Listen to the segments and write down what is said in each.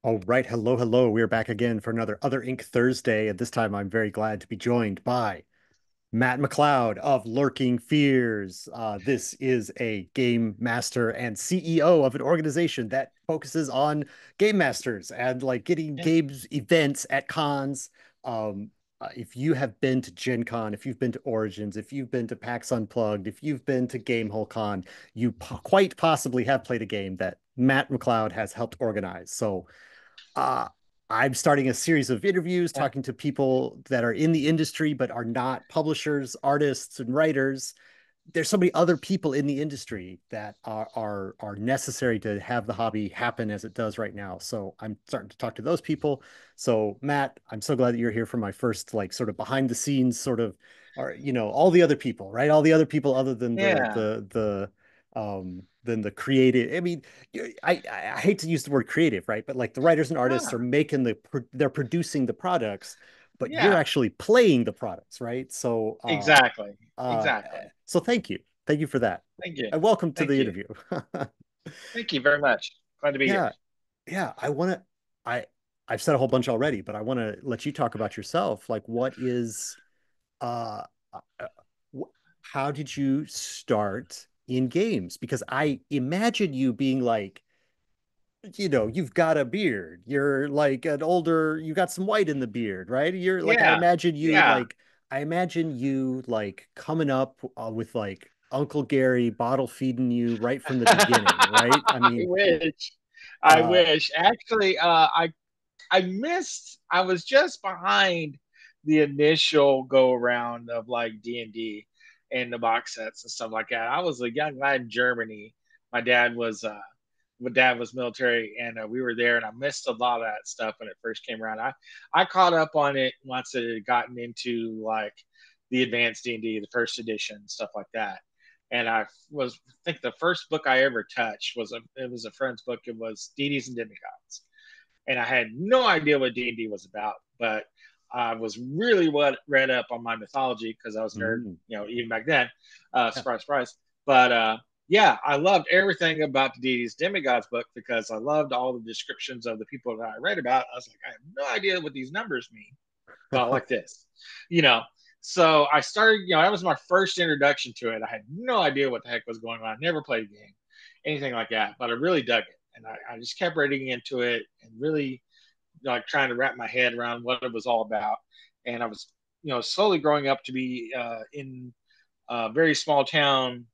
All right, hello, hello. We're back again for another Other Ink Thursday, and this time I'm very glad to be joined by Matt McCloud of Lurking Fears. This is a game master and CEO of an organization that focuses on game masters and like getting Yeah, games events at cons. Um, if you have been to Gen Con, if you've been to Origins, if you've been to PAX Unplugged, if you've been to Gamehole Con, you quite possibly have played a game that Matt McCloud has helped organize. So uh, I'm starting a series of interviews yeah, talking to people that are in the industry but are not publishers, artists, and writers. There's so many other people in the industry that are necessary to have the hobby happen as it does right now. So I'm starting to talk to those people. So Matt, I'm so glad that you're here for my first like sort of behind the scenes sort of, or all the other people, right? All the other people other than yeah. than the creative. I mean, I hate to use the word creative, right? But like the writers and artists are Ah, making they're producing the products, but you're yeah, actually playing the products, right? exactly. Uh, Exactly. so thank you for that, Thank you. and welcome to Thank the you. interview. Thank you very much. Glad to be here. Yeah, yeah. I I've said a whole bunch already, but I want to let you talk about yourself. Like, what is uh, uh, how did you start in games? Because I imagine you being like, you've got a beard. You're like an older, you got some white in the beard, right? You're like, Yeah, yeah. I imagine you like coming up with like Uncle Gary bottle feeding you right from the beginning, right? I I mean, wish. I uh, wish. Actually, I missed. I was just behind the initial go around of like D&D and the box sets and stuff like that. I was a young lad in Germany. My dad was uh, my dad was military, and we were there, and I missed a lot of that stuff when it first came around. I caught up on it once it had gotten into like the advanced D&D, the first edition, stuff like that. And I think the first book I ever touched was a friend's book. It was Deities and Demigods, and I had no idea what D&D was about, but I was really what read up on my mythology because I was a nerd, mm, even back then. yeah, Surprise, surprise. But yeah, I loved everything about the deities demigods book because I loved all the descriptions of the people that I read about. I was like, I have no idea what these numbers mean, but I like this, you know. So I started, that was my first introduction to it. I had no idea what the heck was going on. I never played a game, anything like that, but I really dug it. And I just kept reading into it and really like trying to wrap my head around what it was all about. And I was, slowly growing up to be in a very small town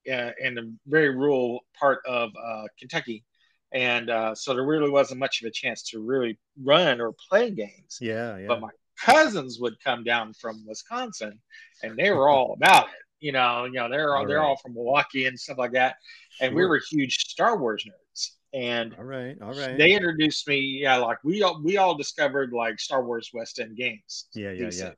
in a very rural part of Kentucky. And so there really wasn't much of a chance to really run or play games. yeah, But yeah. my cousins would come down from Wisconsin, and they were all about it. All They're all right, from Milwaukee and stuff like that, and we were sure. huge Star Wars nerds. And All right, all right. they introduced me. Yeah, like we all discovered like Star Wars West End games, Yeah, yeah, these yeah. things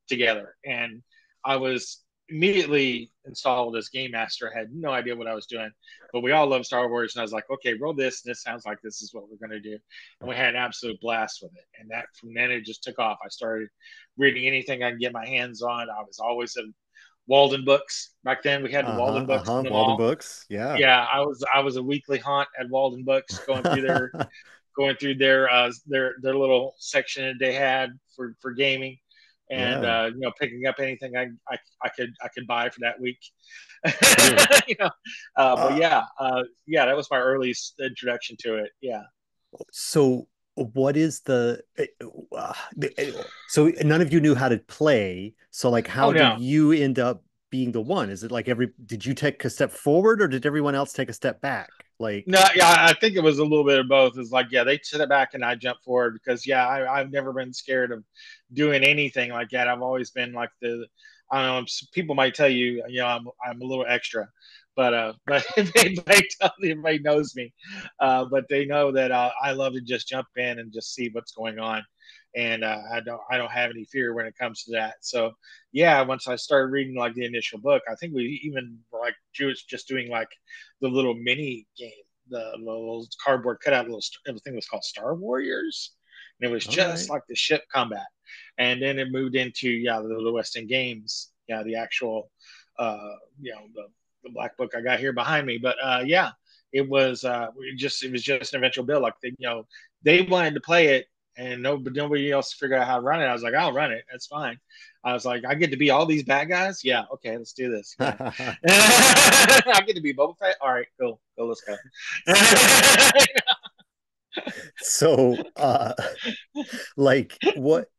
together, and I was immediately installed as game master. I had no idea what I was doing, but we all love Star Wars, and I was like, okay, roll this. This sounds like this is what we're going to do, and we had an absolute blast with it. And that from then it just took off. I started reading anything I can get my hands on. I was always in Walden books. Back then, we had the Uh-huh, Walden books uh-huh. in the Walden mall. Books. Yeah. Yeah, I was a weekly haunt at Walden Books, going through their little section that they had for gaming, and Yeah, picking up anything I could buy for that week. sure. you know, but Uh, yeah, that was my earliest introduction to it. Yeah. so what is so none of you knew how to play. So like Oh how did no, you end up being the one? Is it like did you take a step forward or did everyone else take a step back? Like, no, yeah, I think it was a little bit of both. It's like, yeah, they sit back and I jump forward because, yeah, I've never been scared of doing anything like that. I've always been like I don't know, people might tell you, I'm a little extra, but everybody knows me, but they know that I love to just jump in and just see what's going on, and I don't have any fear when it comes to that. So yeah, once I started reading like the initial book, I think we even were like just doing like the little mini game, the little cardboard cutout little thing was called Star Warriors, and it was all just right. like the ship combat. And then it moved into the West End games, the actual, uh, the black book I got here behind me. But yeah, it was just an eventual build. Like they wanted to play it, and nobody else figured out how to run it. I was like, I'll run it. That's fine. I was like, I get to be all these bad guys. Yeah, okay, let's do this. Yeah, I get to be Boba Fett. All right, go, let's go. So, so like what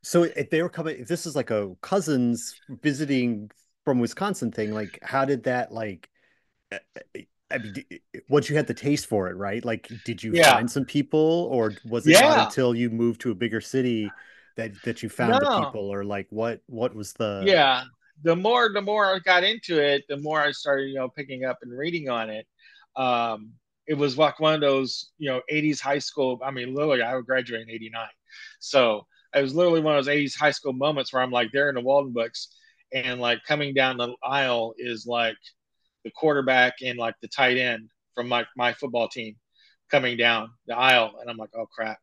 so if they were coming, if this is like a cousins visiting from Wisconsin thing, like how did that like I mean, once you had the taste for it, right? Like, did you Yeah, find some people, or was it not yeah, until you moved to a bigger city that you found the no, people, or like what was the yeah. The more I got into it, the more I started, picking up and reading on it. Um, it was like one of those, 80s high school. I mean, literally, I graduated in '89, so it was literally one of those '80s high school moments where I'm like there in the Walden books, and like coming down the aisle is like the quarterback and like the tight end from my football team coming down the aisle, and I'm like, oh crap,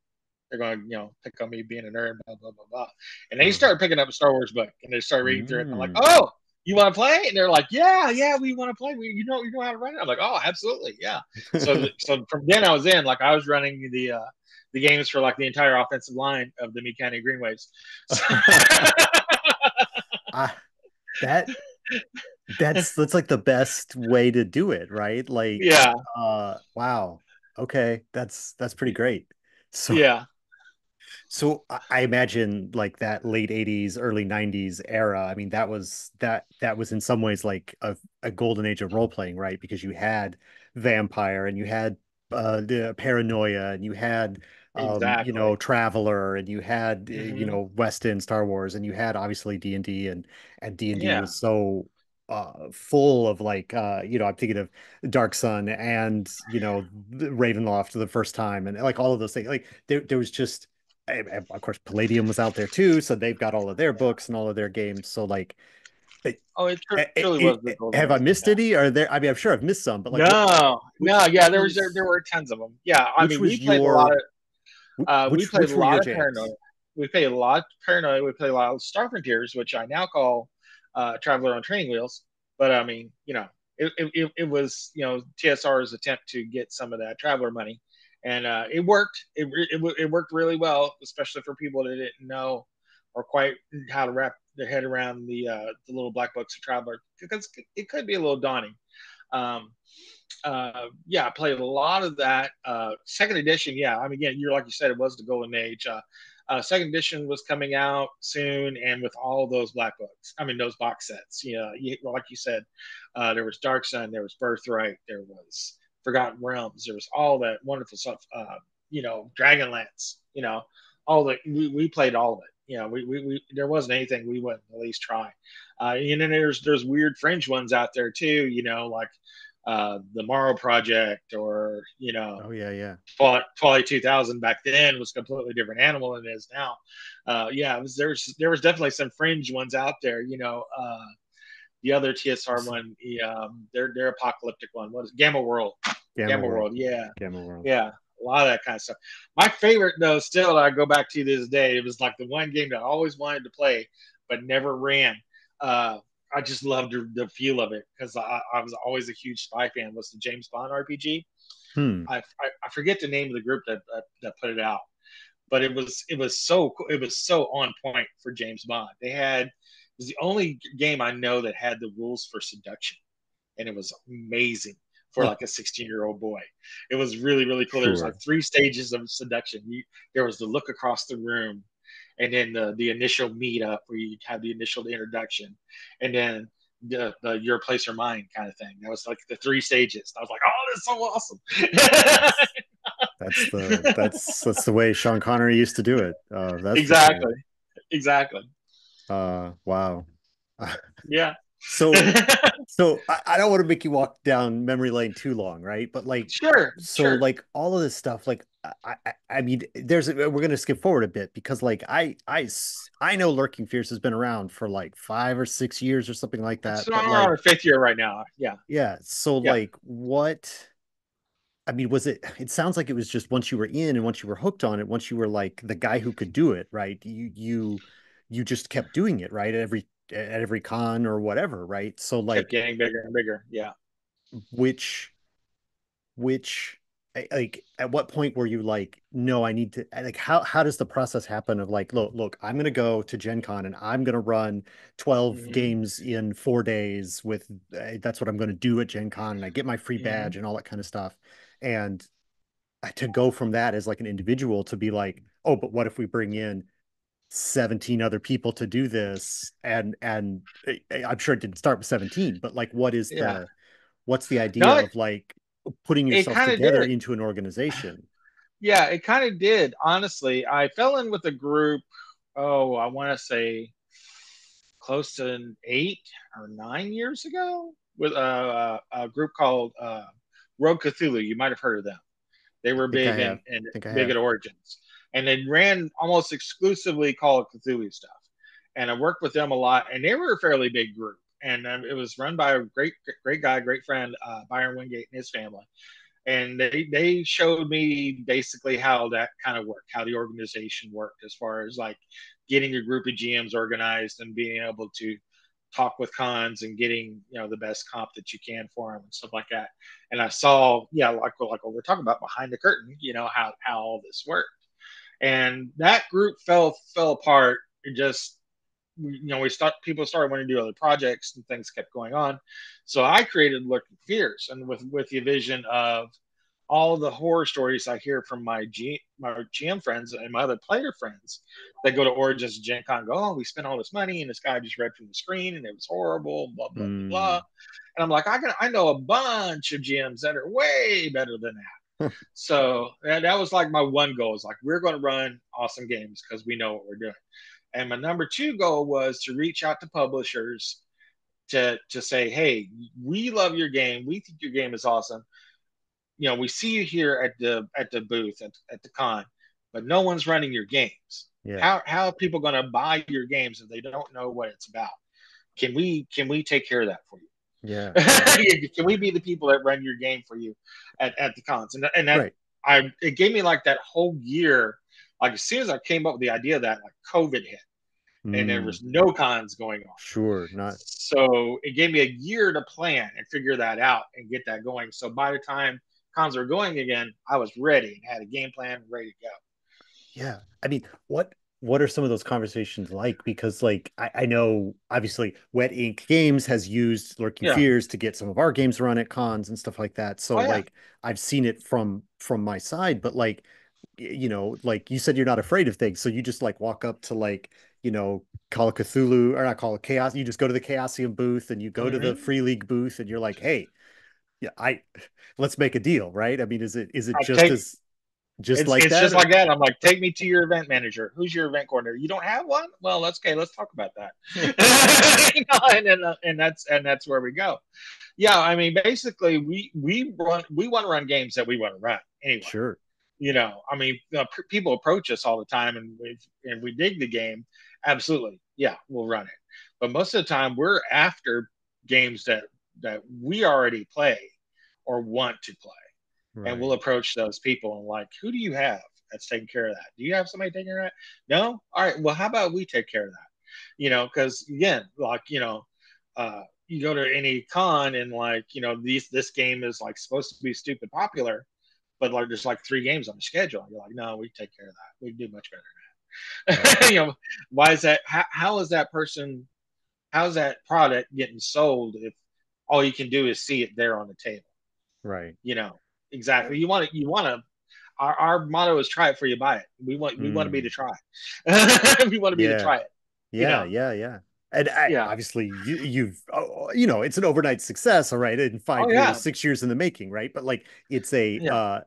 they're going to pick on me being a nerd, blah blah blah blah. And they uh, started picking up a Star Wars book, and they started reading through it. I'm like, mm. oh, you want to play? And they're like, yeah, we want to play. You know how to run it. I'm like, oh, absolutely, yeah. So from then I was in, like I was running the games for like the entire offensive line of the Meade County Green Waves. So, I, that that's like the best way to do it, right? Like, yeah, wow. Okay, that's pretty great. So yeah, I imagine like that late 80s, early 90s era. I mean, that was in some ways like a golden age of role playing, right? Because you had Vampire and you had the Paranoia and you had exactly. Traveler and you had Hmm. West End Star Wars and you had obviously D&D and D&D Yeah. was so full of like I'm thinking of Dark Sun and Ravenloft for the first time and like all of those things. Like there was just of course Palladium was out there too, so they've got all of their books and all of their games. So like, Oh, it truly was the golden have I age. missed Yeah. any? Are there? I mean, I'm sure I've missed some, but like, No, no, yeah, which there was were tons of them. Yeah, I which mean, we was played a lot your of we played a which were your lot of Paranoia. jams? We played a lot of Paranoia. We played a lot of Star Frontiers, which I now call Traveler on Training Wheels. But I mean, it was TSR's attempt to get some of that Traveler money, and it worked. It worked really well, especially for people that didn't know or quite how to wrap their head around the little black books of Traveler, because it could be a little daunting. Um, yeah, I played a lot of that. Second edition, yeah. I mean, yeah, you're like you said, it was the golden age. Second edition was coming out soon, and with all those black books, I mean, those box sets. Like you said, there was Dark Sun, there was Birthright, there was Forgotten Realms, there was all that wonderful stuff. Dragonlance. All that we played all of it. We there wasn't anything we wouldn't at least try. And then there's weird fringe ones out there too. Like the Morrow Project, or Oh yeah, yeah. Twilight 2000 back then was a completely different animal than it is now. Yeah, there was definitely some fringe ones out there. The other TSR one, their apocalyptic one, what is Gamma World? Gamma Gamma World, World, yeah, Gamma World. yeah, a lot of that kind of stuff. My favorite though, still that I go back to this day, it was like the one game that I always wanted to play but never ran. Uh, I just loved the feel of it because I was always a huge spy fan. Was the James Bond RPG? Hmm. I forget the name of the group that put it out, but it was so on point for James Bond. It was the only game I know that had the rules for seduction, and it was amazing for Oh, like a 16-year-old boy. It was really really cool. There's like sure. three stages of seduction. There was the look across the room, and then the initial meetup where you have the initial introduction, and then the your place or mine kind of thing. That was like the three stages. I was like, oh, that's so awesome. That's that's the way Sean Connery used to do it. That's for sure. Exactly, exactly. Wow. Yeah. So I don't want to make you walk down memory lane too long, right? But like, Sure, so sure. like all of this stuff, like I mean, we're gonna skip forward a bit because like I know Lurking Fierce has been around for like 5 or 6 years or something like That's that. on But our like, fifth year right now. Yeah, yeah, so yeah. like what? I mean, was it? It sounds like it was just once you were in and once you were hooked on it, once you were like the guy who could do it, right? You just kept doing it, right? At every con or whatever, right? So Kept like, getting bigger and bigger. Yeah. which which like at what point were you like, no, I need to like how does the process happen of like, look, I'm gonna go to Gen Con and I'm gonna run 12 Hmm. games in 4 days with that's what I'm gonna do at Gen Con and I get my free Hmm. badge and all that kind of stuff. And to go from that as like an individual to be like, oh, but what if we bring in 17 other people to do this? And I'm sure it didn't start with 17, but like Yeah. what's the idea No, of like putting it yourself kind of together did. into an organization? Yeah, it kind of did. Honestly, I fell in with a group. Oh, I want to say close to 8 or 9 years ago with a group called Rogue Cthulhu. You might have heard of them. They I were think I big have. and I think I big at have. Origins, and they ran almost exclusively Call of Cthulhu stuff. And I worked with them a lot, and they were a fairly big group. And it was run by a great guy, great friend, Byron Wingate and his family. And they showed me basically how that kind of worked, how the organization worked, as far as like getting a group of GMs organized and being able to talk with cons and getting the best comp that you can for them and stuff like that. And I saw, yeah, like what we're talking about behind the curtain, how all this worked. And that group fell apart. It just we start people started wanting to do other projects and things kept going on. So I created Lurking Fears, and with the vision of all the horror stories I hear from my GM friends and my other player friends that go to Origins and Gen Con, go, oh, we spent all this money and this guy just read from the screen and it was horrible, blah blah blah blah. Mm. And I'm like, I know a bunch of GMs that are way better than that. So that was like my one goal, is like, we're going to run awesome games because we know what we're doing. And my number two goal was to reach out to publishers to say, hey, we love your game. We think your game is awesome. We see you here at the booth at the con, but no one's running your games. Yeah. How are people going to buy your games if they don't know what it's about? Can we take care of that for you? Yeah. Yeah. Can we be the people that run your game for you at the cons? And that Right. it gave me like that whole year. Like as soon as I came up with the idea of that, like COVID hit and there Mm. was no cons going on. Sure. Not. So it gave me a year to plan and figure that out and get that going. So by the time cons were going again, I was ready and had a game plan ready to go. Yeah. I mean, what are some of those conversations like? Because like I know obviously Wet Ink Games has used Lurking Yeah. Fears to get some of our games run at cons and stuff like that. So Oh yeah. like I've seen it from my side, but like like you said, you're not afraid of things. So you just like walk up to like, Call of Cthulhu or not Call of Chaos. You just go to the Chaosium booth and you go to the Mm-hmm. Free League booth and you're like, hey, yeah, let's make a deal, right? I mean, is it I just take as just like it's that just or like that. I'm like, take me to your event manager. Who's your event coordinator? You don't have one? Well, that's okay. Let's talk about that. And that's where we go. Yeah, I mean, basically, we want to run games that we want to run anyway. Sure. I mean, people approach us all the time, and we dig the game. Absolutely, yeah, we'll run it. But most of the time, we're after games that we already play or want to play, and we'll Right. approach those people and like, who do you have that's taking care of that? Do you have somebody taking care of that? No. All right. Well, how about we take care of that? Because again, like you go to any con and like this game is like supposed to be stupid popular, but like there's like 3 games on the schedule. You're like, no, we take care of that. We do much better than Right. that. Why is that? How is that person? How's that product getting sold if all you can do is see it there on the table? Right. You know exactly. You want to. Our motto is try it before you buy it. We want to be Mm. the try. We want to be the Yeah. try it. You Yeah. know. Yeah. Yeah. And Yeah. obviously you've it's an overnight success, all right, in Oh 5 years, yeah. 6 years in the making, right? But like Yeah.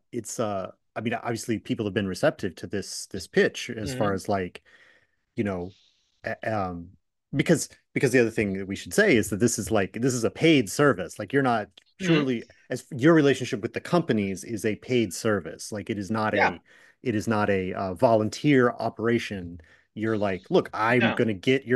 I mean, obviously people have been receptive to this pitch as far Mm-hmm. as like, you know, um, because the other thing that we should say is that this is a paid service. Like you're not Mm-hmm. purely as your relationship with the companies is a paid service. Like Yeah. it is not a volunteer operation. You're like, look, No. I'm gonna get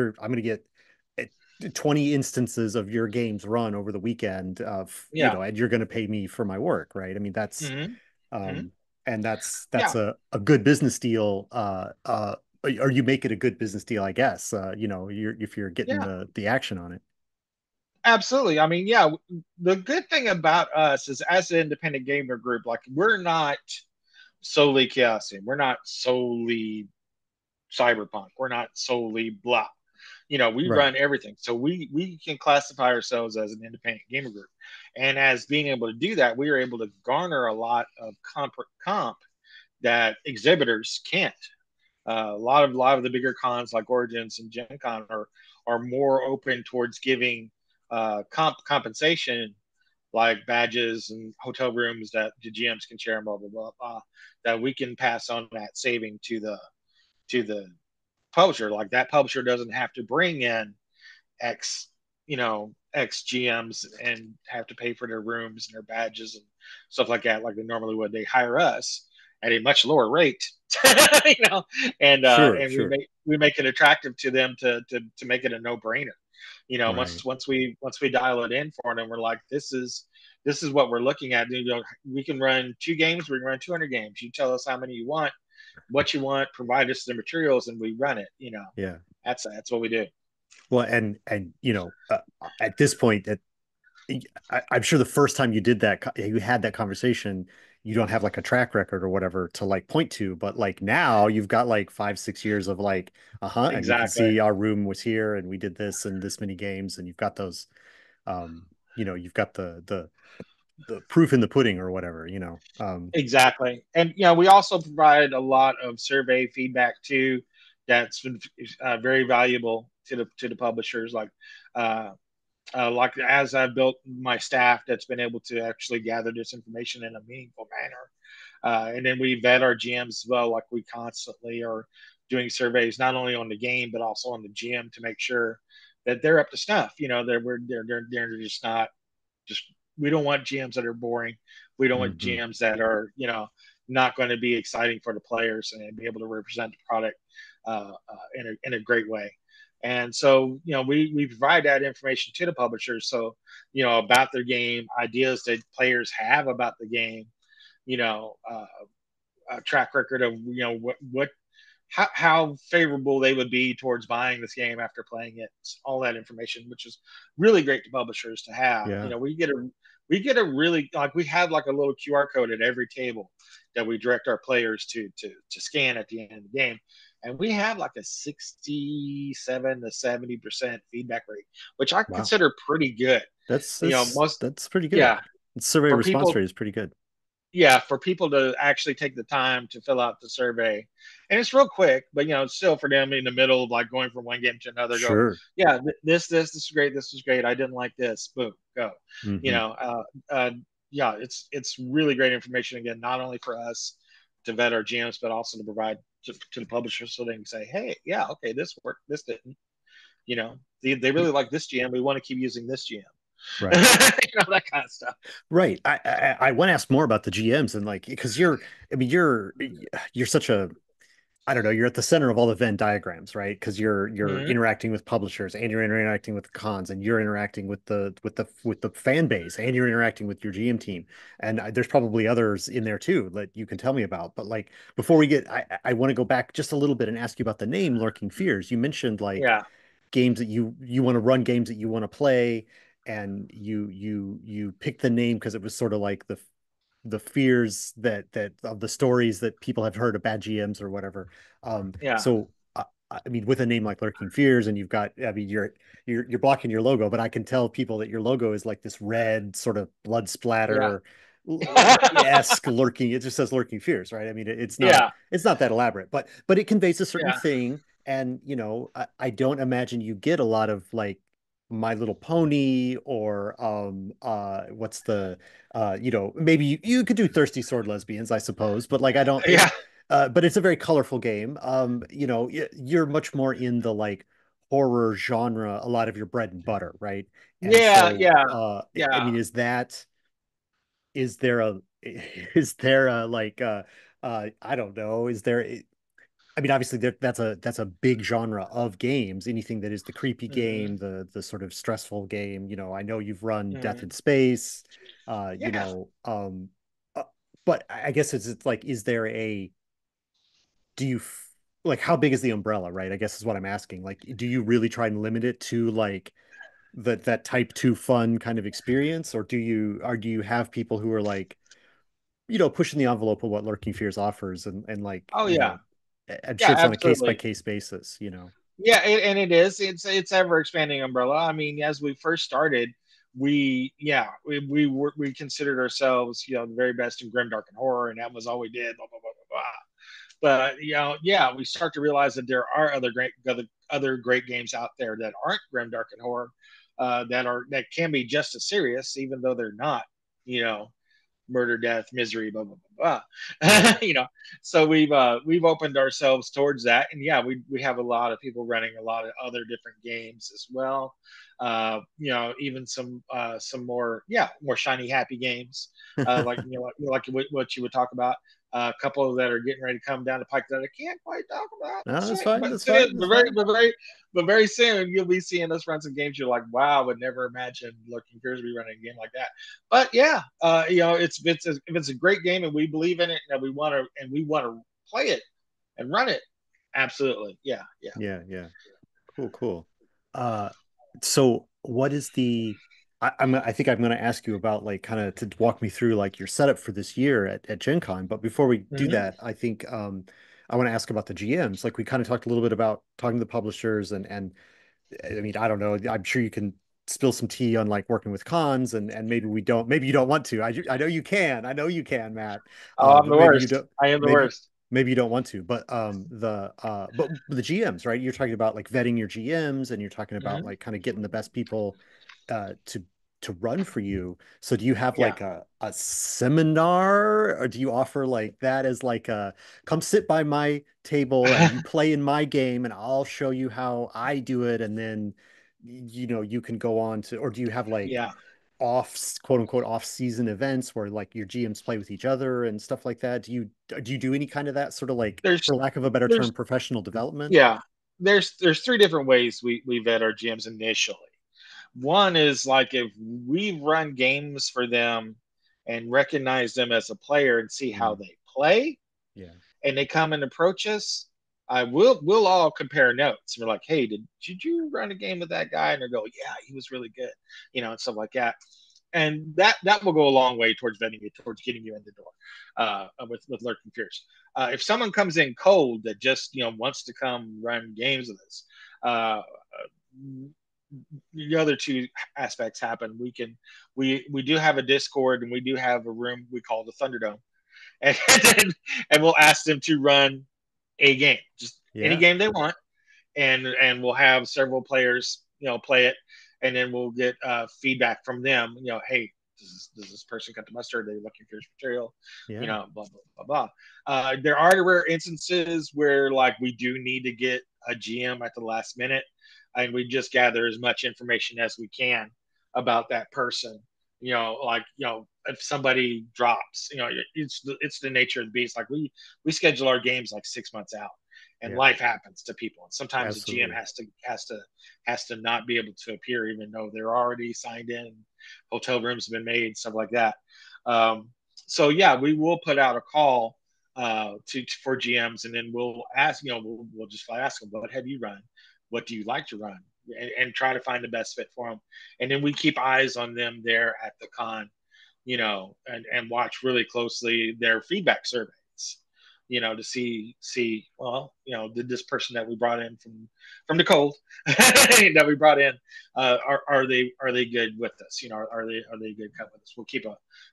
uh, 20 instances of your games run over the weekend of, Yeah. and you're gonna pay me for my work, right? I mean, Mm-hmm. Mm-hmm. um, and that's Yeah. a good business deal. Or you make it a good business deal, I guess. If you're getting Yeah. the action on it. absolutely. I mean, yeah, the good thing about us is as an independent gamer group, like we're not solely Chaosium. We're not solely Cyberpunk. We're not solely blah. We Right. run everything. So we can classify ourselves as an independent gamer group. And as being able to do that, we are able to garner a lot of comp that exhibitors can't. A lot of the bigger cons like Origins and Gen Con are more open towards giving compensation like badges and hotel rooms that the GMs can share and blah blah blah, blah that we can pass on that saving to the publisher. Like that publisher doesn't have to bring in X, X GMs and have to pay for their rooms and their badges and stuff like that, like they normally would. They hire us at a much lower rate, you know, Sure, and we sure. make it attractive to them to make it a no brainer. Right. Once we dial it in for them, we're like, this is what we're looking at. We can run 2 games, we can run 200 games. You tell us how many you want, what you want, provide us the materials, and we run it. Yeah. That's what we do. Well, and at this point, that I'm sure the first time you did that, you had that conversation, you don't have like a track record or whatever to like point to, but like now you've got like 5, 6 years of like, uh-huh, and you can Exactly. see our room was here and we did this and this many games, and you've got those, you've got the proof in the pudding or whatever. Exactly. And we also provide a lot of survey feedback too that's been very valuable to the publishers uh, like as I've built my staff that's been able to actually gather this information in a meaningful manner. And then we vet our GMs as well. Like we constantly are doing surveys not only on the game but also on the GM to make sure that they're up to snuff. They're just not just we don't want GMs that are boring. We don't want Hmm. GMs that are not going to be exciting for the players and be able to represent the product in a great way. And so we provide that information to the publishers. So about their game, ideas that players have about the game, you know, a track record of what how favorable they would be towards buying this game after playing it, all that information, which is really great to publishers to have. Yeah. We get a really like we have like a little QR code at every table that we direct our players to scan at the end of the game. And we have like a 67 to 70% feedback rate, which I Wow. consider pretty good. That's You know, that's most that's pretty good. yeah, The survey for response people rate is pretty good. yeah, for people to actually take the time to fill out the survey. And it's real quick, but still for them in the middle of like going from one game to another, go, Sure. yeah, this is great, this is great. I didn't like this. Boom, go. You Hmm. know, yeah, it's really great information again, not only for us to vet our GMs, but also to provide to the publishers so they can say, hey, yeah, okay, this worked, this didn't. They really like this GM. We want to keep using this GM. Right. That kind of stuff. Right. I want to ask more about the GMs and like because I mean you're such a I don't know, you're at the center of all the Venn diagrams, right? Because you're Mm-hmm. interacting with publishers and you're interacting with the cons and you're interacting with the fan base and you're interacting with your GM team. And there's probably others in there too that you can tell me about. But like before we get I want to go back just a little bit and ask you about the name Lurking Fears. You mentioned like Yeah, games that you want to run games that you want to play and you picked the name because it was sort of like the fears that of the stories that people have heard of bad GMs or whatever. yeah, So I mean, with a name like Lurking Fears, and you've got, I mean, you're blocking your logo, but I can tell people that your logo is like this red sort of blood yeah. splatter esque lurking. It just says Lurking Fears, right? I mean, Yeah, it's not that elaborate, but it conveys a certain yeah, thing. And I don't imagine you get a lot of like My Little Pony or what's the maybe you could do Thirsty Sword Lesbians, I suppose, but like I don't yeah, but it's a very colorful game. You're much more in the like horror genre, a lot of your bread and butter, right? And yeah, so yeah, I yeah, mean, is there a is there a like I don't know, is there I mean, obviously that's a big genre of games. Anything that is the creepy game, hmm the sort of stressful game. I know you've run Death hmm in Space, yeah, uh, but I guess it's like, is there a do you like how big is the umbrella, right? I guess is what I'm asking. Like, do you really try and limit it to like that type two fun kind of experience, or do you have people who are like, pushing the envelope of what Lurking Fears offers, and like, Oh yeah, I'm yeah, sure it's on a case by absolutely. case basis. Yeah, and it is. It's ever expanding umbrella. I mean, as we first started, we considered ourselves, the very best in grim dark and horror, and that was all we did. Blah blah blah blah blah. But yeah, we start to realize that there are other great games out there that aren't grim dark and horror, that can be just as serious, even though they're not. You know, murder, death, misery, blah blah blah Yeah. blah. So we've opened ourselves towards that, and yeah, we have a lot of people running a lot of other different games as well. Even some more shiny happy games, like what you would talk about. A couple that are getting ready to come down the pike that I can't quite talk about. No, that's So, fine. but That's soon, fine. That's fine. but very soon you'll be seeing us run some games. You're like, wow, I would never imagine Looking Fears be running a game like that. But yeah, if it's a great game and we believe in it and we want to play it and run it, absolutely, yeah, yeah. Yeah, yeah. Cool, cool. Uh, so what is I think I'm gonna ask you about like kind of to walk me through like your setup for this year at Gen Con. But before we do Mm-hmm. that, I think I want to ask about the GMs. Like we kind of talked a little bit about talking to the publishers and I mean, I don't know. I'm sure you can spill some tea on like working with cons and maybe you don't want to. I know you can. I know you can, Matt. Oh, I'm But the maybe you worst. don't I am the maybe worst. maybe you don't want to. But the GMs, right? You're talking about like vetting your GMs and you're talking about Mm-hmm. like kind of getting the best people to run for you. So do you have Yeah, like a seminar, or do you offer like that as like a come sit by my table and you play in my game and I'll show you how I do it, and then you can go on to, or do you have like yeah. off quote unquote off season events where like your GMs play with each other and stuff like that? Do you do any kind of that sort of like, There's for lack of a better term, there's professional development? yeah. There's three different ways we vet our GMs initially. One is like if we run games for them and recognize them as a player and see how Mm, they play, yeah. and they come and approach us, we'll all compare notes. We're like, hey, did you run a game with that guy? And they go, yeah, he was really good, and stuff like that. And that will go a long way towards vetting you, towards getting you in the door with Lurking Fears. If someone comes in cold that just wants to come run games with us, the other two aspects happen. We do have a Discord and we do have a room we call the Thunderdome, and and we'll ask them to run a game, just any Yeah. game they want, and we'll have several players, play it, and then we'll get feedback from them. Hey, does this person cut the mustard? Are they looking for material? Yeah. Blah blah blah blah. There are rare instances where like we do need to get a GM at the last minute, and we just gather as much information as we can about that person. If somebody drops, it's the nature of the beast. Like we schedule our games like 6 months out, and Yeah. life happens to people, and sometimes the GM Absolutely. has to not be able to appear even though they're already signed in, hotel rooms have been made, stuff like that. So yeah, we will put out a call for GMs, and then we'll ask, we'll just ask them, what have you run? What do you like to run? And try to find the best fit for them. And then we keep eyes on them there at the con, and watch really closely their feedback surveys, to see, well, did this person that we brought in from the cold that we brought in, are they good with us? Are they a good cut with us?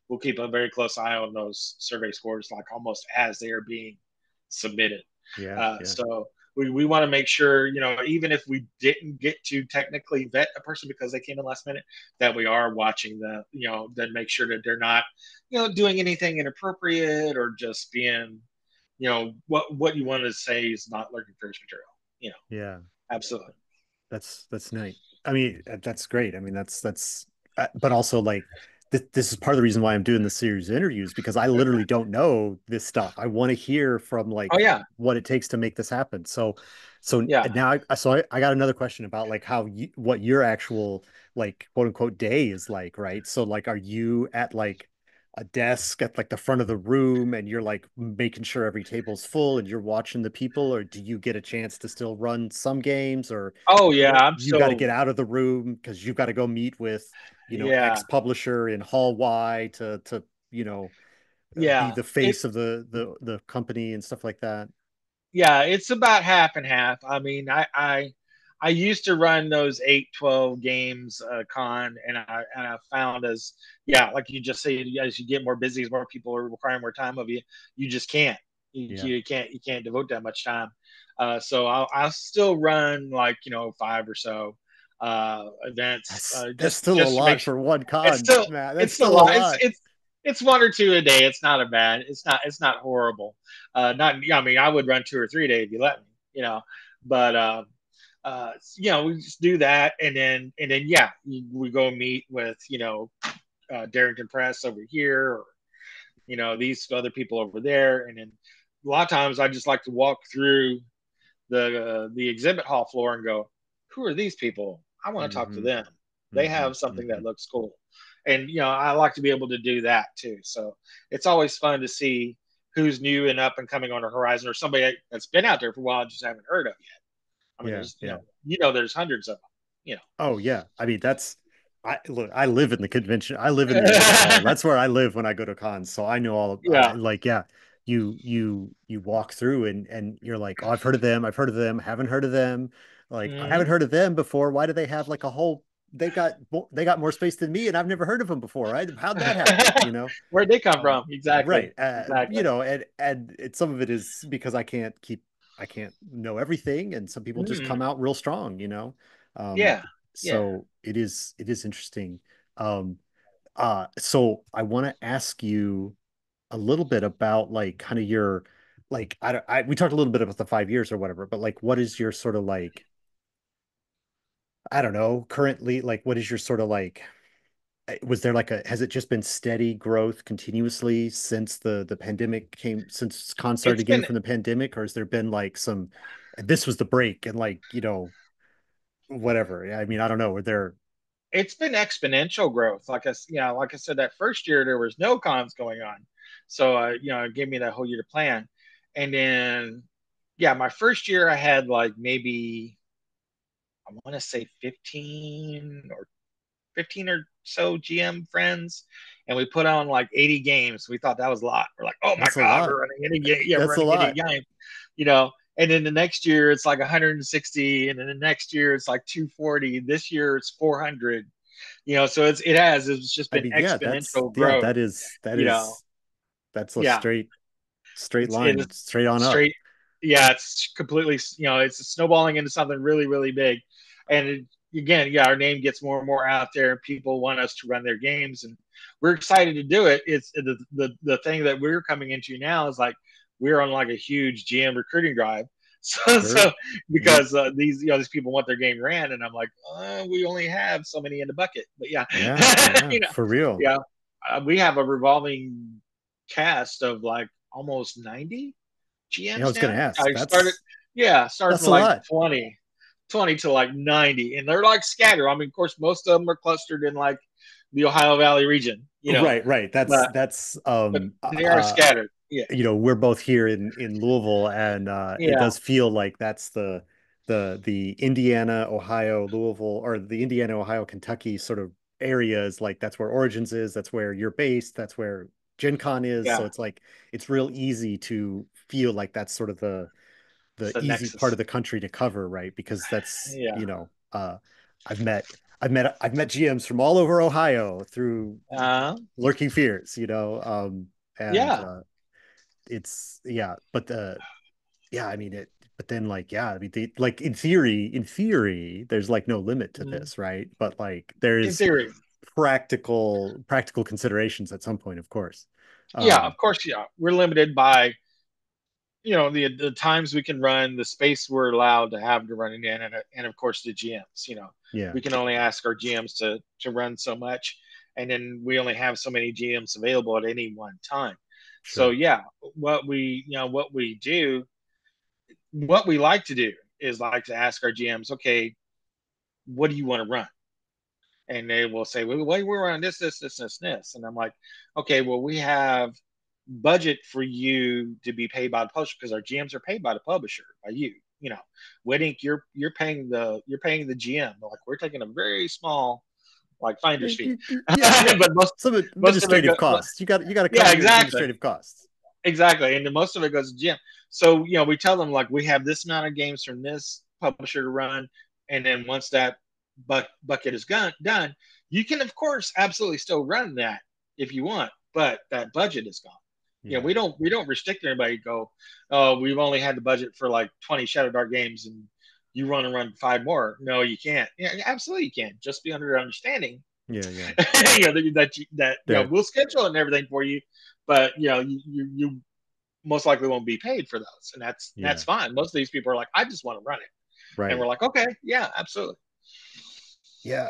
We'll keep a very close eye on those survey scores, like almost as they are being submitted. Yeah. Yeah. So we want to make sure, even if we didn't get to technically vet a person because they came in last minute, that we are watching then make sure that they're not, doing anything inappropriate or just being, what you want to say is not lurking for material. You know, Yeah. absolutely. That's nice. I mean, that's great. I mean, but also like this is part of the reason why I'm doing this series of interviews, because I literally don't know this stuff. I want to hear from Oh like yeah, what it takes to make this happen. So yeah. now I got another question about like what your actual like quote unquote day is like, right? So like, are you at like a desk at like the front of the room and you're like making sure every table's full and you're watching the people, or do you get a chance to still run some games, Oh yeah, or I'm you got to so get out of the room because you've got to go meet with, X yeah, publisher in Hall Y to, be yeah. the face of the company and stuff like that? Yeah, it's about half and half. I mean, I used to run those 8, 12 games con, and I found as yeah, like you just say, as you get more busy, as more people are requiring more time of you, you just can't. Yeah. You can't devote that much time. So I'll still run like 5 or so events That's just still a just to make lot sure for one it's con, still man. That's it's still a still a lot. lot. It's 1 or 2 a day. It's not a bad. It's not horrible. Not I mean I would run 2 or 3 a day if you let me. But we just do that, and then yeah, we go meet with Darrington Press over here, or these other people over there, and then a lot of times I just like to walk through the exhibit hall floor and go, who are these people? I want to talk to Hmm. them. They Hmm. have something Hmm. that looks cool. And I like to be able to do that too. So it's always fun to see who's new and up and coming on the horizon, or somebody that's been out there for a while and just haven't heard of yet. I mean, Yeah, there's yeah. there's hundreds of them. Oh yeah. I mean, I live in the convention. I live in the exhibit hall. That's where I live when I go to cons. So I know all Yeah. like, yeah, you walk through and you're like, "Oh, I've heard of them. I've heard of them. Haven't heard of them." Like, I haven't Mm-hmm. heard of them before. Why do they have like a whole they got more space than me and I've never heard of them before, right? How'd that happen, you know? Where'd they come Um, from? Exactly. right. Exactly. Some of it is because I can't know everything, and some people just come Mm. out real strong, you know. Um, Yeah. Yeah. so it is interesting. Um, so I want to ask you a little bit about like kind of your like we talked a little bit about the 5 years or whatever, but like what is your sort of like I don't know currently like what is your sort of like was there like a has it just been steady growth continuously since the pandemic came since con started It's again been from the pandemic, or has there been like some this was the break and like whatever? I mean, I don't know, were there it's been exponential growth. Like I said, that first year there was no cons going on, so it gave me that whole year to plan. And then, yeah, my first year I had like maybe I want to say 15 or so GM friends, and we put on like 80 games. We thought that was a lot. We're like, oh my that's a god, lot. we're running any game, yeah, we're That's a running any lot. game, you know. And then the next year it's like 160, and then the next year it's like 240. This year it's 400. So it's just I been mean, yeah, exponential growth. that You know, is that's a yeah, straight it is line, straight on up. straight. Yeah, it's completely. It's snowballing into something really, really big. And again, yeah, our name gets more and more out there. People want us to run their games, and we're excited to do it. It's the thing that we're coming into now is like we're on like a huge GM recruiting drive. So Sure. Yeah. because these people want their game ran, and I'm like, we only have so many in the bucket. But yeah, Yeah. Yeah. For real. yeah, we have a revolving cast of like almost 90 Yeah, I GMs was gonna now. ask. I started, yeah, started That's from a like lot. 20 to like 90, and they're like scattered. I mean, of course, most of them are clustered in like the Ohio Valley region, Right, right. but That's they are scattered. Yeah, we're both here in Louisville, and it yeah, does feel like that's the Indiana, Ohio, Louisville, or the Indiana, Ohio, Kentucky sort of areas. Like that's where Origins is, that's where you're based, that's where Gen Con is. So yeah. it's like it's real easy to feel like that's sort of It's the the easy part nexus. of the country to cover, right? Because that's, Yeah. I've met I've met GMs from all over Ohio through Uh, Lurking Fears, and yeah. it's yeah, but yeah, I mean it, but then like yeah, I mean like in theory, there's like no limit to Mm. this, right? But like In there's theory. practical considerations at some point, of course. Yeah, of Um, course, yeah. We're limited by the times we can run, the space we're allowed to have to run it in, and of course the GMs. yeah, We can only ask our GMs to run so much, and then we only have so many GMs available at any one time. So sure. yeah, what we like to do is like to ask our GMs, okay, what do you want to run? and they will say, well, we're on this. And I'm like, okay, well, we have budget for you to be paid by the publisher because our GMs are paid by the publisher, by you. You know, Wedding, you're paying the GM. Like we're taking a very small like finder's fee, Yeah, yeah. but Some most of it administrative costs. You got to yeah, cover your exactly. administrative costs. Exactly. And the most of it goes to GM. So, we tell them like we have this amount of games from this publisher to run. And then once that bucket is done, you can, of course, absolutely still run that if you want, but that budget is gone. Yeah. We don't restrict anybody. Go, oh, we've only had the budget for like 20 Shadow Dark games, and you want to run 5 more. No, you can't. Yeah, absolutely you can. Just be under the understanding Yeah, yeah. that That we'll schedule and everything for you, but you most likely won't be paid for those, and that's yeah. fine. Most of these people are like, I just want to run it, and we're Right. like, okay, yeah, absolutely. Yeah.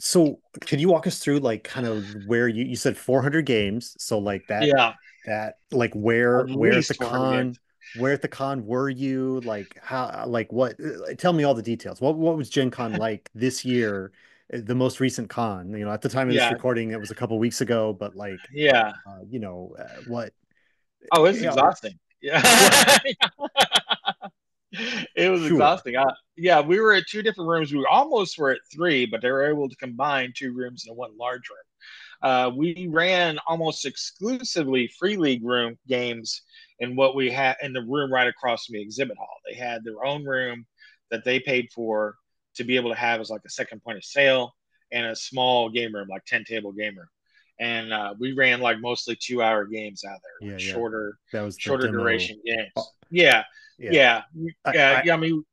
So can you walk us through like kind of where you said 400 games? So like Yeah, that like at where at the least 400 games. con were you? Like how like what tell me all the details. What was Gen Con like this year? The most recent con, at the time of this Yeah, recording, it was a couple weeks ago, but like yeah. what Oh, it's yeah, exhausting. Yeah. right. It was Sure. exhausting. Yeah, we were at two different rooms. We almost were at three, but they were able to combine two rooms into one large room. We ran almost exclusively free league room games in what we had in the room right across from the exhibit hall. They had their own room that they paid for to be able to have as like a second point of sale and a small game room, like 10 table game room. And we ran like mostly 2 hour games out there, like Yeah, yeah. shorter, That was the shorter demo. duration Oh, games. Yeah, yeah. yeah, I, yeah, I yeah. I mean,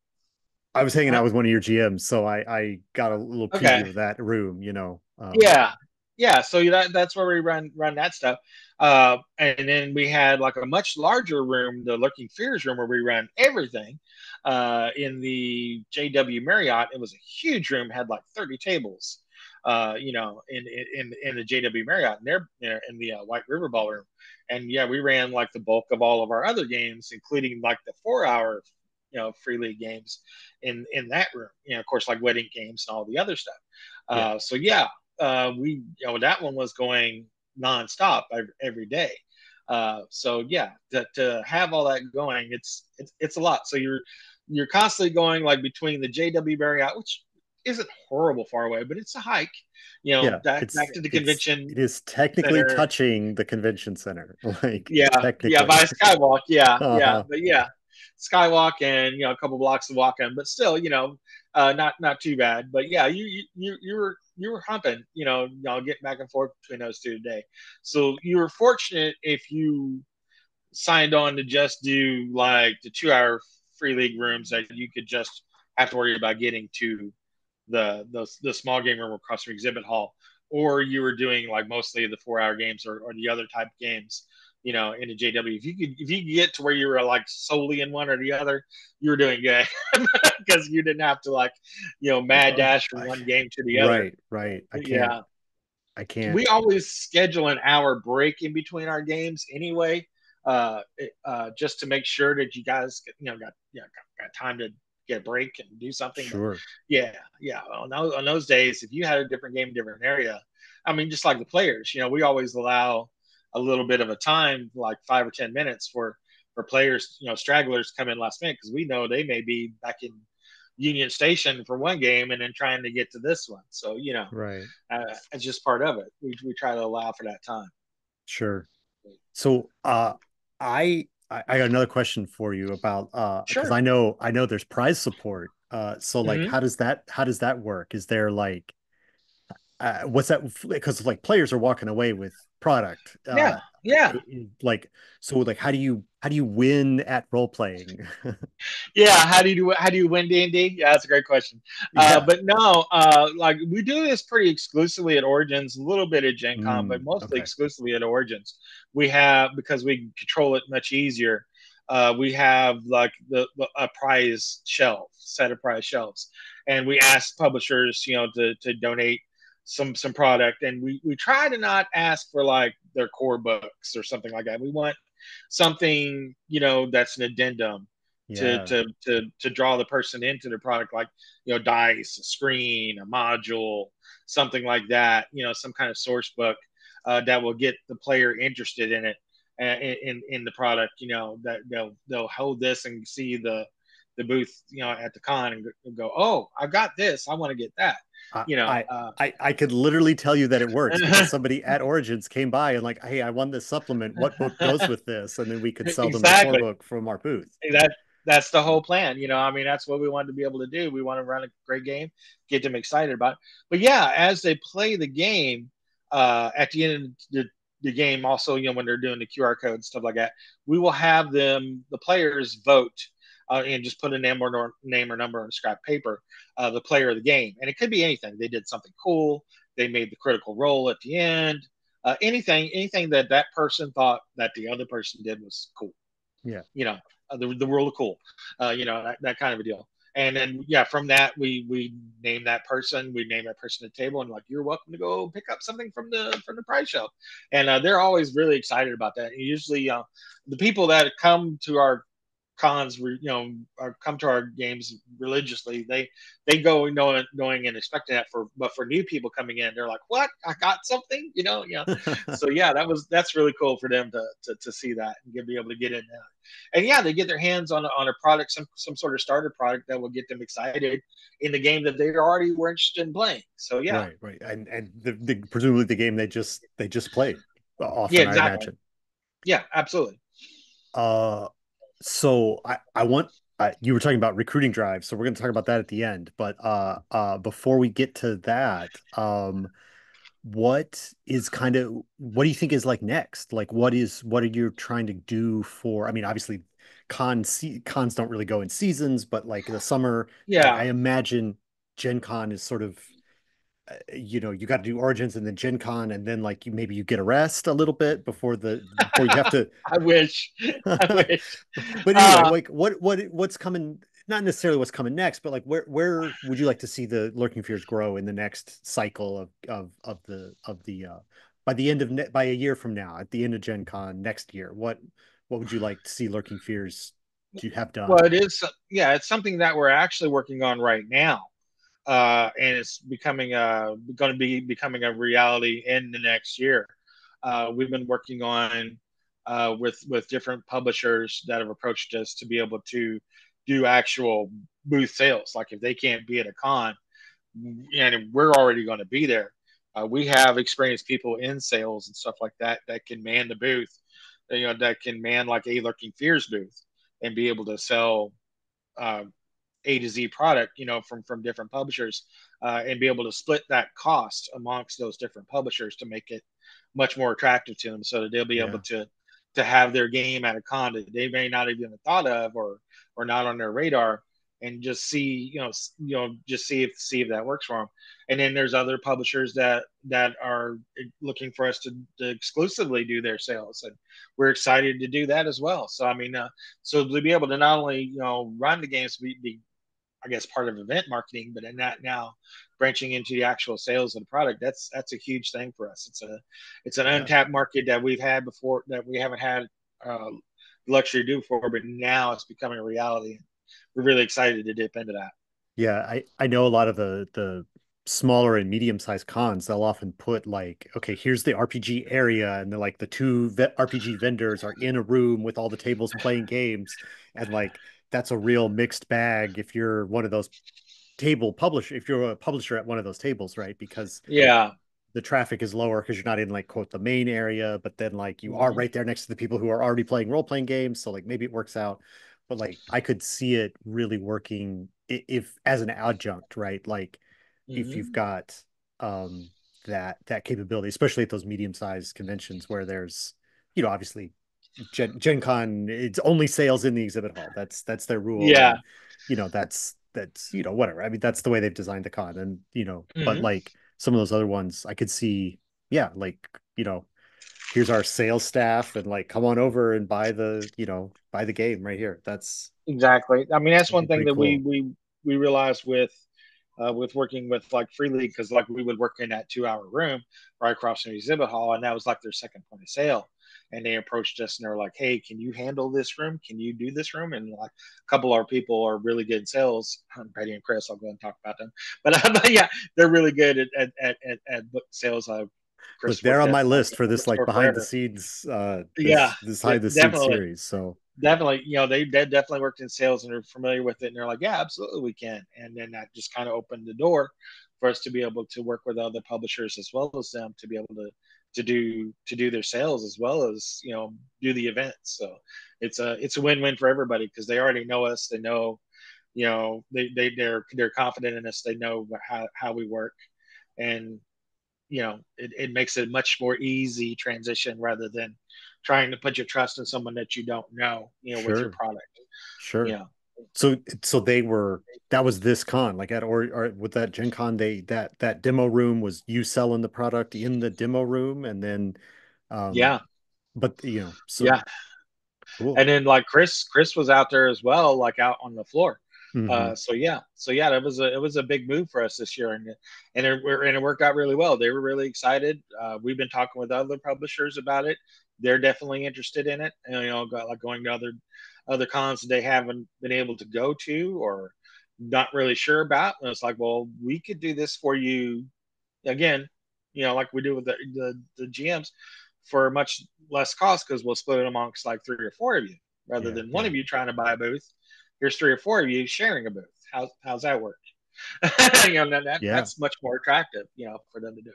I was hanging uh, out with one of your GMs, so I got a little okay. preview of that room, Yeah, yeah. So that's where we run that stuff. And then we had like a much larger room, the Lurking Fears room, where we ran everything. In the JW Marriott, it was a huge room, had like 30 tables. In the JW Marriott, and there in the White River Ballroom, and yeah, we ran like the bulk of all of our other games, including like the 4 hour, free league games in that room. Of course, like wedding games and all the other stuff. yeah, So yeah, we that one was going nonstop every day. So yeah, to have all that going, it's a lot. So you're constantly going like between the JW Marriott, which isn't horrible far away, but it's a hike. yeah. Back to the convention It is technically center. touching the convention center, like Yeah, by technically. a skywalk. Yeah, yeah, Uh-huh. but yeah, skywalk and a couple blocks of walking, but still, not too bad. But yeah, you were humping, getting back and forth between those two today. So you were fortunate if you signed on to just do like the 2 hour free league rooms that you could just have to worry about getting to the small game room across from exhibit hall, or you were doing like mostly the 4 hour games or the other type of games, in the JW. If you could get to where you were like solely in one or the other, you were doing good because you didn't have to like, mad Uh, dash from I, one game to the other. right. Yeah, I can't. we always schedule an hour break in between our games anyway, just to make sure that you guys got time to get a break and do something. But Sure. yeah, on those days, if you had a different game, different area, I mean, just like the players, we always allow a little bit of a time, like 5 or 10 minutes for players, stragglers come in last minute because we know they may be back in Union Station for one game and then trying to get to this one. So Right. it's just part of it. We try to allow for that time. Sure. So, I got another question for you about because Sure. I know there's prize support. So like Mm-hmm. how does that work? Is there like what's that? Because like players are walking away with product. Yeah. Yeah. Like so like how do you win at role playing? Yeah. How do you win D&D? Yeah, that's a great question. Yeah. But no, like we do this pretty exclusively at Origins, a little bit at Gen Con, but mostly Okay. exclusively at Origins. We have, because we control it much easier. We have like a prize shelf, set of prize shelves, and we ask publishers, to donate some product, and we try to not ask for like their core books or something like that. We want something, that's an addendum, Yeah. to draw the person into the product, like dice, a screen, a module, something like that. Some kind of source book that will get the player interested in it, in the product. That they'll hold this and see the booth at the con and go, oh, I've got this, I want to get that. I, You know, I I could literally tell you that it works because somebody at Origins came by and like, hey, I won this supplement. What book goes with this? And then we could sell them the core exactly. book from our booth. That's the whole plan. I mean, that's what we wanted to be able to do. We want to run a great game, get them excited about it. But yeah, as they play the game, at the end of the game, also, when they're doing the QR code and stuff like that, we will have the players vote, and just put a name or number on scrap paper, the player of the game. And it could be anything. They did something cool. They made the critical role at the end. Anything that person thought that the other person did was cool. Yeah. you know, the world of cool, that kind of a deal. And then, yeah, from that, we name that person, we name that person at the table, and like, you're welcome to go pick up something from the prize show. And they're always really excited about that. And usually, the people that come to our cons, come to our games religiously, they go knowing and expecting that. But for new people coming in, they're like, what, I got something, so yeah, that's really cool for them to see that and be able to get in there. And yeah, they get their hands on a product, some sort of starter product that will get them excited in the game that they already were interested in playing. So yeah. Right, right. And presumably the game they just played Yeah, often, I exactly. imagine. Yeah, absolutely. Uh so I want you were talking about recruiting drives, so we're going to talk about that at the end. But before we get to that, what do you think is like next? Like what are you trying to do for, I mean, obviously cons don't really go in seasons, but like the summer, I Yeah. imagine Gen Con is sort of you got to do Origins and then Gen Con, and then like maybe you get a rest a little bit before you have to. I wish. I wish. But anyway, uh like what's coming? Not necessarily what's coming next, but like where would you like to see the Lurking Fears grow in the next cycle of the by the end of by a year from now, at the end of Gen Con next year? What would you like to see Lurking Fears to have well, done? it is, yeah, it's something that we're actually working on right now. And it's going to be becoming a reality in the next year. We've been working on, with different publishers that have approached us to be able to do actual booth sales. Like, if they can't be at a con, and we're already going to be there, we have experienced people in sales and stuff like that that can man the booth, that can man like a Lurking Fears booth and be able to sell, uh, A to Z product, from different publishers, and be able to split that cost amongst those different publishers to make it much more attractive to them, so that they'll be able Yeah. to have their game at a con that they may not even have thought of, or not on their radar, and just see, just see if that works for them. And then there's other publishers that are looking for us to exclusively do their sales, and we're excited to do that as well. So I mean, so to be able to not only run the games, be I guess part of event marketing, but in that now branching into the actual sales of the product, that's a huge thing for us. It's an Yeah. untapped market that we've had before, that we haven't had, luxury to do before, but now it's becoming a reality. We're really excited to dip into that. Yeah, I know a lot of the smaller and medium-sized cons, they'll often put like, okay, here's the RPG area, and they're like the two RPG vendors are in a room with all the tables playing games, and like that's a real mixed bag if you're one of those if you're a publisher at one of those tables, right? Because Yeah. the traffic is lower because you're not in like quote the main area, but then like you are Mm-hmm. right there next to the people who are already playing role-playing games, so like maybe it works out. But like I could see it really working if as an adjunct, right? Like if you've Mm-hmm. got um that capability, especially at those medium-sized conventions where there's, obviously Gen Con, it's only sales in the exhibit hall. That's their rule. Yeah. And that's whatever. I mean, that's the way they've designed the con. And but Mm-hmm. like some of those other ones I could see, yeah, like, here's our sales staff and like come on over and buy the game right here. Exactly. I mean, that's That'd one be thing pretty that we cool. we we realized with working with like Free League, because like we would work in that 2 hour room right across from the exhibit hall, and that was like their second point of sale. and they approached us and they were like, "Hey, can you handle this room? Can you do this room?" And like a couple of our people are really good in sales. Betty and Chris, I'll go and talk about them. But yeah, they're really good at book sales. Look, Chris they're worked on at my like list for this like for behind the forever. scenes Yeah, this behind the scenes definitely. series. So Definitely, they definitely worked in sales and are familiar with it. And they're like, yeah, absolutely, we can. And then that just kind of opened the door for us to be able to work with other publishers as well as them to be able to do their sales as well as do the events. So it's a win-win for everybody because they already know us. They know they're confident in us. They know how we work, and it makes it a much more easy transition rather than trying to put your trust in someone that you don't know, with your sure, product. You sure. know, So they were that was this con like at or with that Gen Con they that demo room was you selling the product in the demo room and then um yeah, but so yeah. cool. And then like Chris was out there as well, like out on the floor. Hmm. So yeah, it was a big move for us this year, and it worked out really well. They were really excited. We've been talking with other publishers about it. They're definitely interested in it. And, got like going to other cons that they haven't been able to go to or not really sure about. And it's like, well, we could do this for you again, like we do with the GMs for much less cost because we'll split it amongst like three or four of you rather Yeah, than one yeah, of you trying to buy a booth. Here's three or four of you sharing a booth. How's that work? yeah, That's much more attractive, for them to do.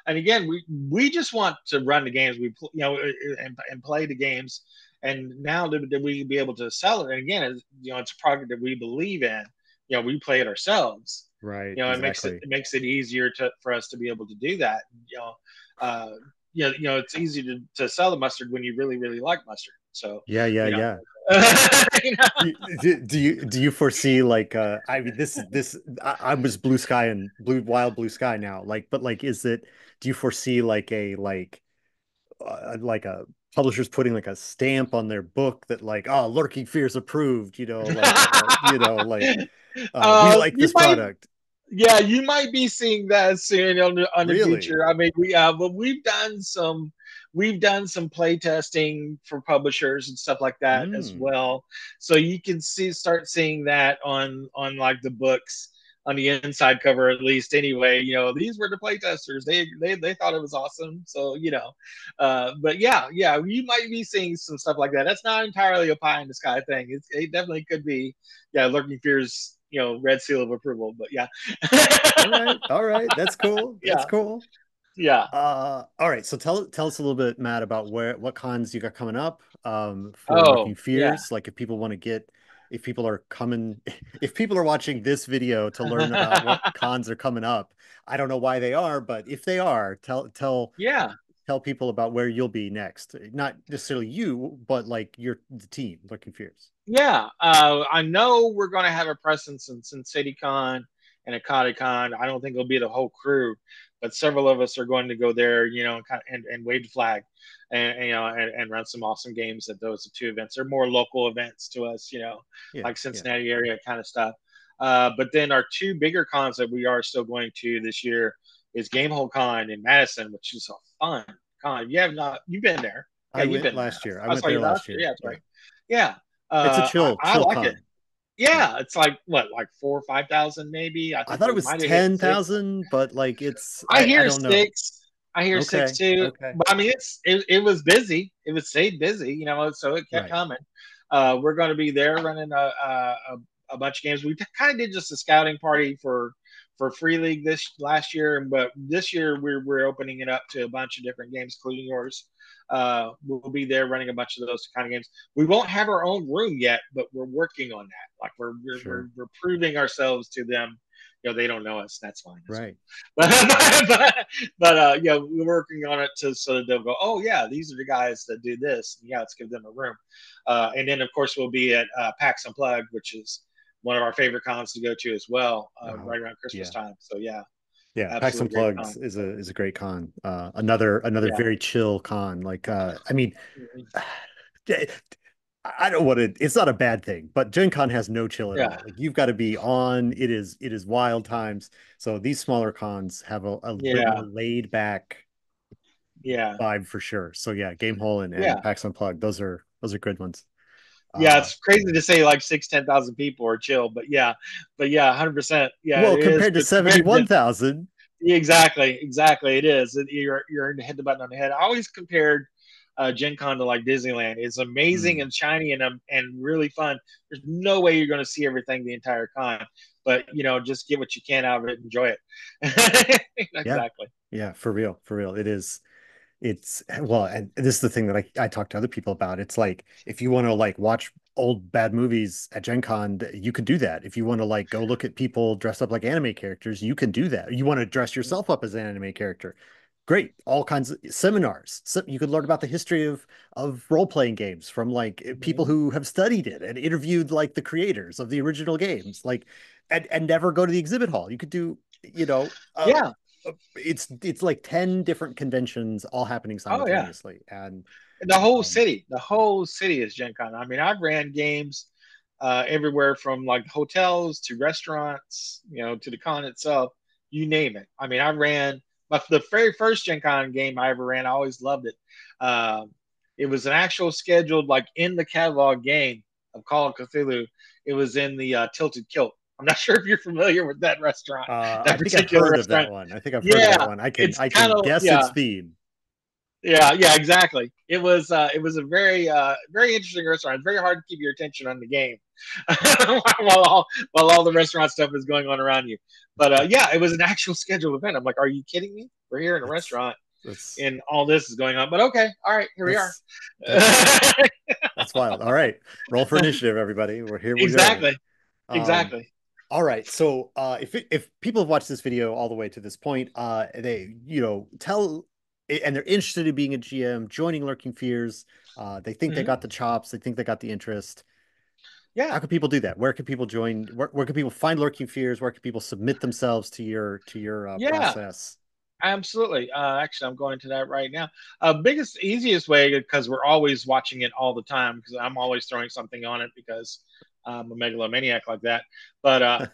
And again, we just want to run the games and play the games. And now that we be able to sell it, and again, it's a product that we believe in. We play it ourselves. right, It makes it exactly. it makes it easier for us to be able to do that. Uh, it's easy to sell the mustard when you really really like mustard. So Yeah, yeah, you know, yeah. you know? Do you foresee like I mean this I'm just blue sky and blue sky now like but like is it do you foresee like a publisher's putting like a stamp on their book that like oh Lurking Fears approved like we like You this might, product yeah, you might be seeing that soon on the really. future. I mean, but we've done some play testing for publishers and stuff like that as Mm, well. So you can start seeing that on like the books on the inside cover at least. Anyway, these were the play testers. They thought it was awesome. So but yeah, you might be seeing some stuff like that. That's not entirely a pie in the sky thing. It definitely could be. Yeah, Lurking Fears, red seal of approval. But yeah, all right, that's cool, that's yeah, cool. yeah. All right. So tell us a little bit, Matt, about what cons you got coming up for Lurking Oh, yeah. Fears. Like if people want to if people are coming, if people are watching this video to learn about what cons are coming up, I don't know why they are, but if they are, Yeah. tell people about where you'll be next. Not necessarily you, but like the team, Lurking Fears. Yeah, I know we're going to have a presence in Sin City Con and a Con. I don't think it'll be the whole crew, but several of us are going to go there, and wave the flag, and run some awesome games at those two events. They're more local events to us, Yeah, like yeah. Cincinnati area kind of stuff. But then our two bigger cons that we are still going to this year is Gamehole Con in Madison, which is a fun con. You've been there. Yeah, I you've went been there. last year. I I went saw there you last last year. year. Yeah, that's Yeah. right. Yeah, It's a I chill like it. con. Yeah. Yeah, it's like what, like 4 or 5 thousand, maybe. I I think thought it we was might have hit six. 10,000, but like I I hear don't know. six. I hear six Okay. too. Okay. But I mean, it was busy. It was stayed busy, so it kept Right. coming. We're going to be there running a bunch of games. We kind of did just a scouting party for Free League this last year, but this year we're opening it up to a bunch of different games, including yours. We'll be there running a bunch of those kind of games. We won't have our own room yet, but we're working on that. Like Sure. we're proving ourselves to them. They don't know us. That's fine as Right. well. But yeah, we're working on it so that they'll go, oh yeah, these are the guys that do this. Yeah, let's give them a room. And then of course we'll be at PAX Unplugged, which is one of our favorite cons to go to as well, Oh, right around Christmas yeah. time. So yeah, Yeah. PAX absolutely great Unplugged con. is a great con. Another Yeah. very chill con. Like I mean I don't want to it's not a bad thing, but Gen Con has no chill at Yeah. all. Like you've got to be on. It is wild times. So these smaller cons have a bit Yeah. more laid back Yeah. vibe for sure. So yeah, Gamehole and Yeah. PAX Unplugged, those are good ones. Yeah, Uh, it's crazy to say like 6, 10,000 people are chill, but yeah, 100%. Yeah, it well, is. compared to But compared to 71,000. exactly, it is. You're hit the button on the head. I always compared Gen Con to like Disneyland. It's amazing Mm, and shiny and really fun. There's no way you're going to see everything the entire con, but just get what you can out of it, enjoy it. yeah, Exactly. yeah, for real, for real. It is. It's well, and this is the thing that I talk to other people about. It's like if you want to like watch old bad movies at Gen Con, you can do that. If you want to like go look at people dressed up like anime characters, you can do that. You want to dress yourself up as an anime character. Great. All kinds of seminars. So you could learn about the history of role-playing games from like people Mm-hmm. who have studied it and interviewed like the creators of the original games. Like and never go to the exhibit hall. You could do, Yeah. it's like 10 different conventions all happening Oh yeah. simultaneously. And um The whole city is Gen Con. I mean, I've ran games everywhere from like hotels to restaurants, to the con itself, you name it. I mean, I ran the very first Gen Con game I ever ran. I always loved it. Um, it was an actual scheduled, like in the catalog game of Call of Cthulhu. It was in the Tilted Kilt. I'm not sure if you're familiar with that restaurant, I that think I've particular heard of that restaurant. one. I think I've heard of that Yeah, one. I can it's I kind can of guess its yeah. theme. Yeah, exactly. It was a very interesting restaurant. It's very hard to keep your attention on the game while all the restaurant stuff is going on around you. But yeah, it was an actual scheduled event. I'm like, are you kidding me? We're here in a That's restaurant that's and all this is going on. But okay, all right, here we are. that's that's that's wild. All right. Roll for initiative, everybody. Here we go. Exactly, Um exactly. all right. So if people have watched this video all the way to this point, they, tell and they're interested in being a GM, joining Lurking Fears, they think they Hmm. got the chops, they think they got the interest. How Yeah, can people do that? Where can people join? Where can people find Lurking Fears? Where can people submit themselves to your yeah. process? Absolutely. Actually, I'm going to that right now. Biggest, easiest way because we're always watching it all the time because I'm always throwing something on it because I'm a megalomaniac like that. But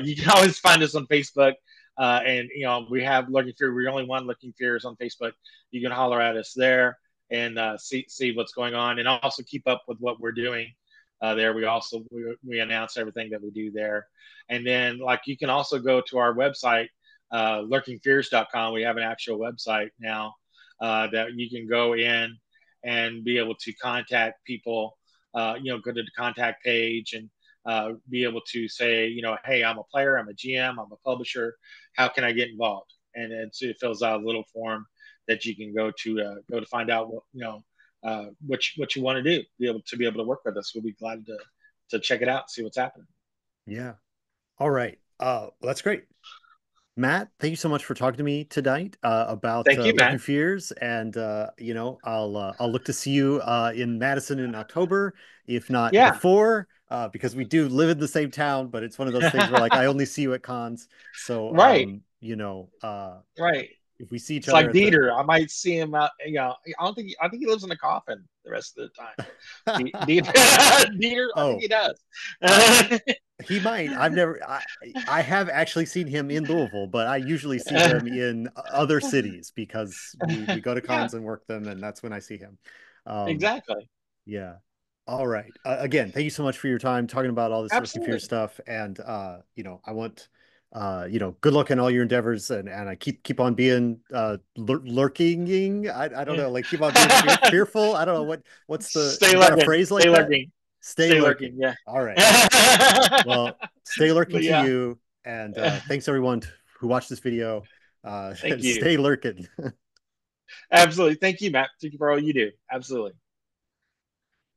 you can always find us on Facebook, and we have Looking Fear. We're only one Looking Fears on Facebook. You can holler at us there and see what's going on, and also keep up with what we're doing. There, we announce everything that we do there, and then like you can also go to our website lurkingfears.com. We have an actual website now that you can go in and be able to contact people. Go to the contact page and be able to say, hey, I'm a player, I'm a GM, I'm a publisher. How can I get involved? And then so it fills out a little form that you can go to find out what you want to do. Be able to work with us. We'll be glad to check it out, see what's happening. Yeah. All right. Well, that's great. Matt, thank you so much for talking to me tonight about Thank you, Lurking Matt. Fears, and I'll look to see you in Madison in October, if not Yeah. before, because we do live in the same town. But it's one of those things where like I only see you at cons, so Right. Right. if we see each It's other like at the Dieter. I might see him out. I think he lives in a coffin the rest of the time. Dieter, I think oh, he does. uh, he might. I have actually seen him in Louisville, but I usually see him in other cities because we go to Yeah, cons and work them, and that's when I see him. Um, exactly. yeah. All right. Again, thank you so much for your time talking about all this Lurking Fear Absolutely. stuff, and I want good luck in all your endeavors, and I keep on being lurking. I don't Yeah. know, like keep on being fearful. I don't know what's the Stay you got a lurking. phrase Stay like that? lurking. Stay Stay lurking. lurking. Yeah. All right. Well, stay lurking But to yeah, you. And thanks everyone who watched this video. thank you. Stay lurking. Absolutely. Thank you, Matt. Thank you for all you do. Absolutely.